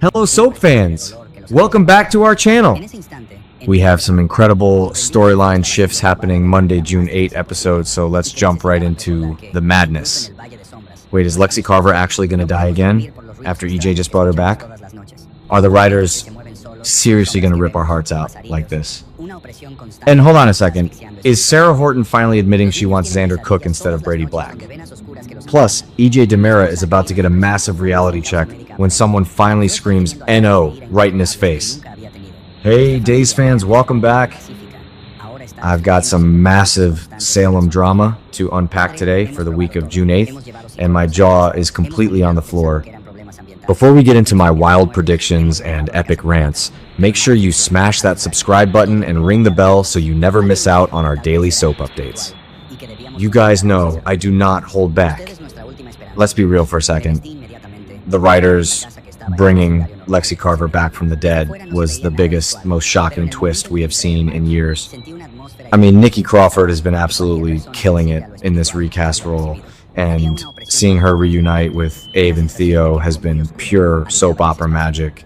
Hello soap fans! Welcome back to our channel! We have some incredible storyline shifts happening Monday, June 8 episode, so let's jump right into the madness. Wait, is Lexie Carver actually going to die again after EJ just brought her back? Are the writers seriously going to rip our hearts out like this? And hold on a second, is Sarah Horton finally admitting she wants Xander Cook instead of Brady Black? Plus, EJ DiMera is about to get a massive reality check when someone finally screams "NO" right in his face. Hey Days fans, welcome back. I've got some massive Salem drama to unpack today for the week of June 8th, and my jaw is completely on the floor. Before we get into my wild predictions and epic rants, make sure you smash that subscribe button and ring the bell so you never miss out on our daily soap updates. You guys know I do not hold back. Let's be real for a second. The writers bringing Lexie Carver back from the dead was the biggest, most shocking twist we have seen in years. I mean, Nikki Crawford has been absolutely killing it in this recast role, and seeing her reunite with Abe and Theo has been pure soap opera magic.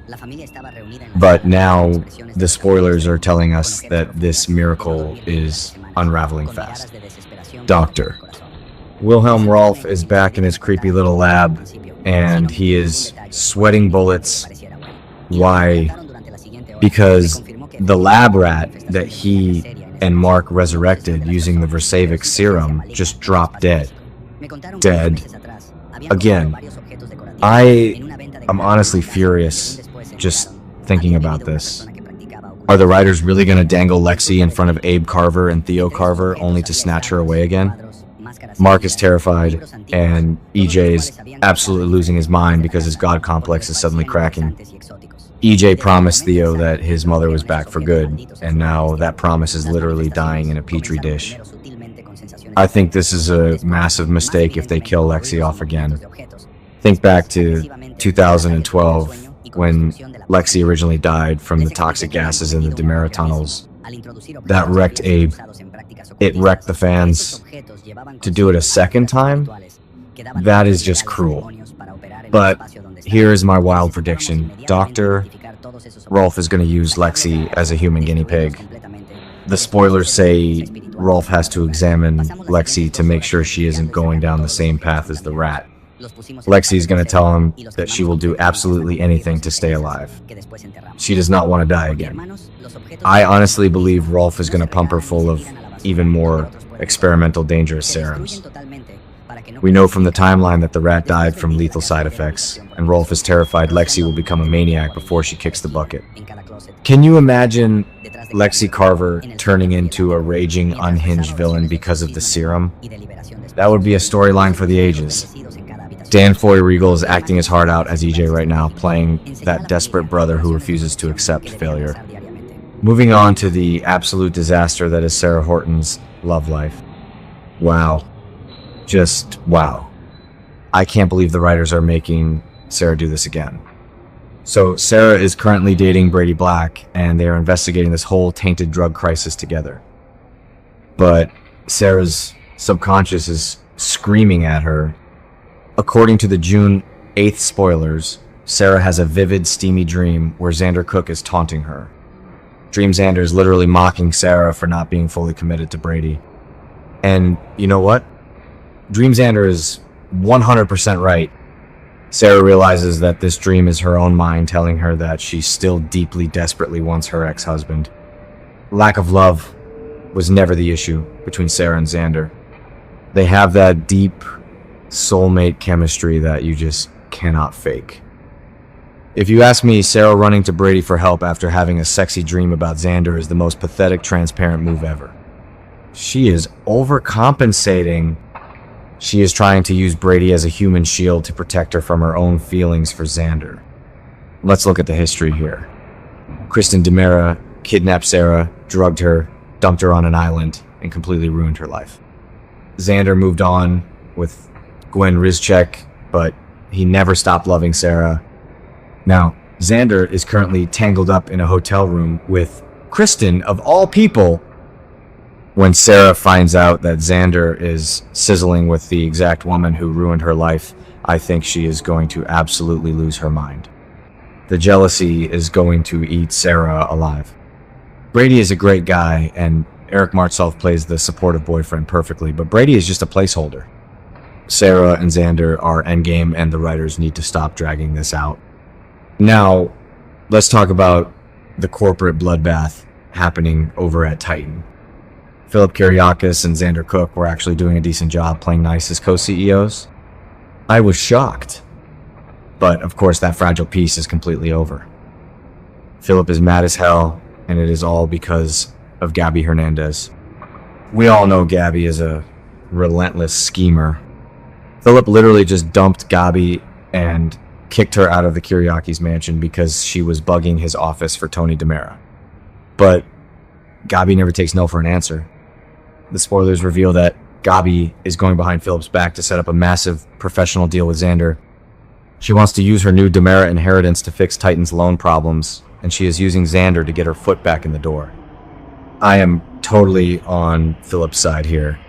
But now the spoilers are telling us that this miracle is unraveling fast. Doctor Wilhelm Rolf is back in his creepy little lab, and he is sweating bullets. Why? Because the lab rat that he and Mark resurrected using the Versavik serum just dropped dead. Dead. Again. I am honestly furious just thinking about this. Are the writers really going to dangle Lexie in front of Abe Carver and Theo Carver only to snatch her away again? Mark is terrified, and EJ is absolutely losing his mind because his god complex is suddenly cracking. EJ promised Theo that his mother was back for good, and now that promise is literally dying in a petri dish. I think this is a massive mistake if they kill Lexie off again. Think back to 2012 when Lexie originally died from the toxic gases in the DiMera tunnels. That wrecked Abe. It wrecked the fans. To do it a second time? That is just cruel. But here is my wild prediction. Dr. Rolf is going to use Lexie as a human guinea pig. The spoilers say Rolf has to examine Lexie to make sure she isn't going down the same path as the rat. Lexie is going to tell him that she will do absolutely anything to stay alive. She does not want to die again. I honestly believe Rolf is going to pump her full of even more experimental dangerous serums. We know from the timeline that the rat died from lethal side effects, and Rolf is terrified Lexie will become a maniac before she kicks the bucket. Can you imagine Lexie Carver turning into a raging, unhinged villain because of the serum? That would be a storyline for the ages. Dan Foy-Regal is acting his heart out as EJ right now, playing that desperate brother who refuses to accept failure. Moving on to the absolute disaster that is Sarah Horton's love life. Wow. Just wow. I can't believe the writers are making Sarah do this again. So Sarah is currently dating Brady Black, and they are investigating this whole tainted drug crisis together. But Sarah's subconscious is screaming at her. According to the June 8th spoilers, Sarah has a vivid, steamy dream where Xander Cook is taunting her. Dream Xander is literally mocking Sarah for not being fully committed to Brady. And you know what? Dream Xander is 100% right. Sarah realizes that this dream is her own mind telling her that she still deeply, desperately wants her ex-husband. Lack of love was never the issue between Sarah and Xander. They have that deep, soulmate chemistry that you just cannot fake. If you ask me, Sarah running to Brady for help after having a sexy dream about Xander is the most pathetic, transparent move ever. She is overcompensating. She is trying to use Brady as a human shield to protect her from her own feelings for Xander. Let's look at the history here. Kristen DiMera kidnapped Sarah, drugged her, dumped her on an island, and completely ruined her life. Xander moved on with Gwen Rizchek, but he never stopped loving Sarah. Now, Xander is currently tangled up in a hotel room with Kristen, of all people. When Sarah finds out that Xander is sizzling with the exact woman who ruined her life, I think she is going to absolutely lose her mind. The jealousy is going to eat Sarah alive. Brady is a great guy, and Eric Martsolf plays the supportive boyfriend perfectly, but Brady is just a placeholder. Sarah and Xander are endgame, and the writers need to stop dragging this out. Now, let's talk about the corporate bloodbath happening over at Titan. Philip Kiriakis and Xander Cook were actually doing a decent job playing nice as co-CEOs. I was shocked. But, of course, that fragile piece is completely over. Philip is mad as hell, and it is all because of Gabi Hernandez. We all know Gabi is a relentless schemer. Philip literally just dumped Gabi and kicked her out of the Kiriakis mansion because she was bugging his office for Tony DiMera. But Gabi never takes no for an answer. The spoilers reveal that Gabi is going behind Philip's back to set up a massive professional deal with Xander. She wants to use her new DiMera inheritance to fix Titan's loan problems, and she is using Xander to get her foot back in the door. I am totally on Philip's side here.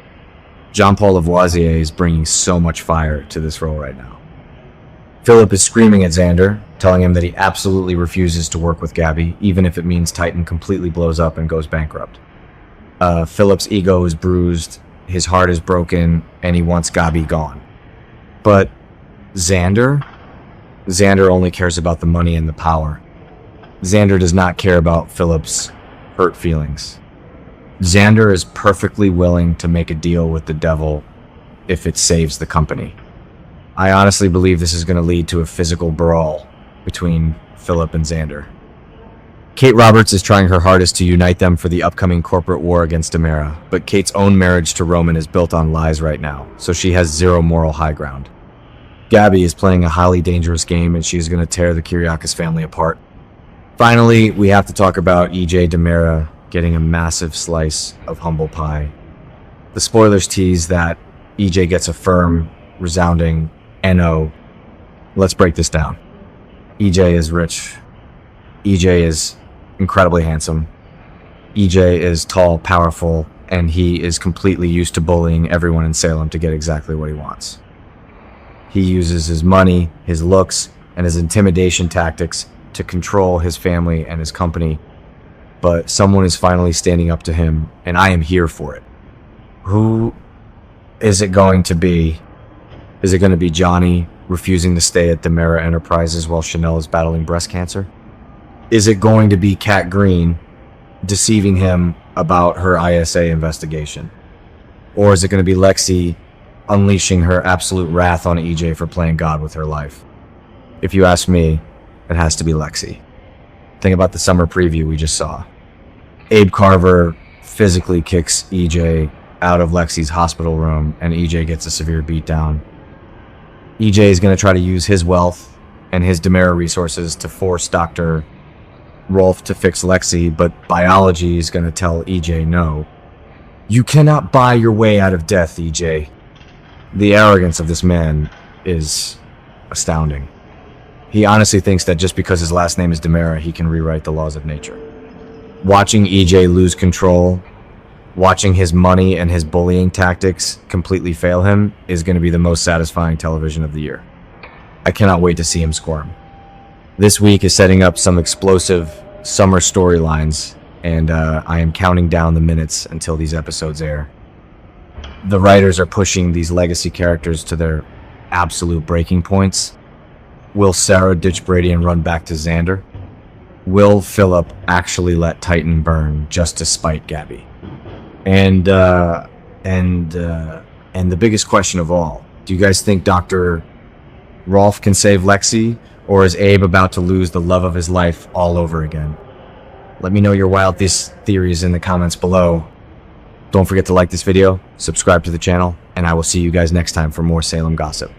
Jean-Paul Lavoisier is bringing so much fire to this role right now. Philip is screaming at Xander, telling him that he absolutely refuses to work with Gabi, even if it means Titan completely blows up and goes bankrupt. Philip's ego is bruised, his heart is broken, and he wants Gabi gone. But Xander only cares about the money and the power. Xander does not care about Philip's hurt feelings. Xander is perfectly willing to make a deal with the devil if it saves the company. I honestly believe this is going to lead to a physical brawl between Philip and Xander. Kate Roberts is trying her hardest to unite them for the upcoming corporate war against DiMera, but Kate's own marriage to Roman is built on lies right now, so she has zero moral high ground. Gabi is playing a highly dangerous game, and she is going to tear the Kiriakis family apart. Finally, we have to talk about EJ DiMera getting a massive slice of humble pie. The spoilers tease that EJ gets a firm, resounding NO. Let's break this down. EJ is rich. EJ is incredibly handsome. EJ is tall, powerful, and he is completely used to bullying everyone in Salem to get exactly what he wants. He uses his money, his looks, and his intimidation tactics to control his family and his company. But someone is finally standing up to him, and I am here for it. Who is it going to be? Is it going to be Johnny refusing to stay at DiMera Enterprises while Chanel is battling breast cancer? Is it going to be Kat Green deceiving him about her ISA investigation? Or is it going to be Lexie unleashing her absolute wrath on EJ for playing God with her life? If you ask me, it has to be Lexie. Think about the summer preview we just saw. Abe Carver physically kicks EJ out of Lexie's hospital room, and EJ gets a severe beatdown. EJ is going to try to use his wealth and his DiMera resources to force Dr. Rolf to fix Lexie, but biology is going to tell EJ no. You cannot buy your way out of death, EJ. The arrogance of this man is astounding. He honestly thinks that just because his last name is DiMera, he can rewrite the laws of nature. Watching EJ lose control, watching his money and his bullying tactics completely fail him is going to be the most satisfying television of the year. I cannot wait to see him squirm. This week is setting up some explosive summer storylines, and I am counting down the minutes until these episodes air. The writers are pushing these legacy characters to their absolute breaking points. Will Sarah ditch Brady and run back to Xander? Will Philip actually let Titan burn just to spite Gabi? And the biggest question of all, do you guys think Dr. Rolf can save Lexie, or is Abe about to lose the love of his life all over again? Let me know your wild theories in the comments below. Don't forget to like this video, subscribe to the channel, and I will see you guys next time for more Salem gossip.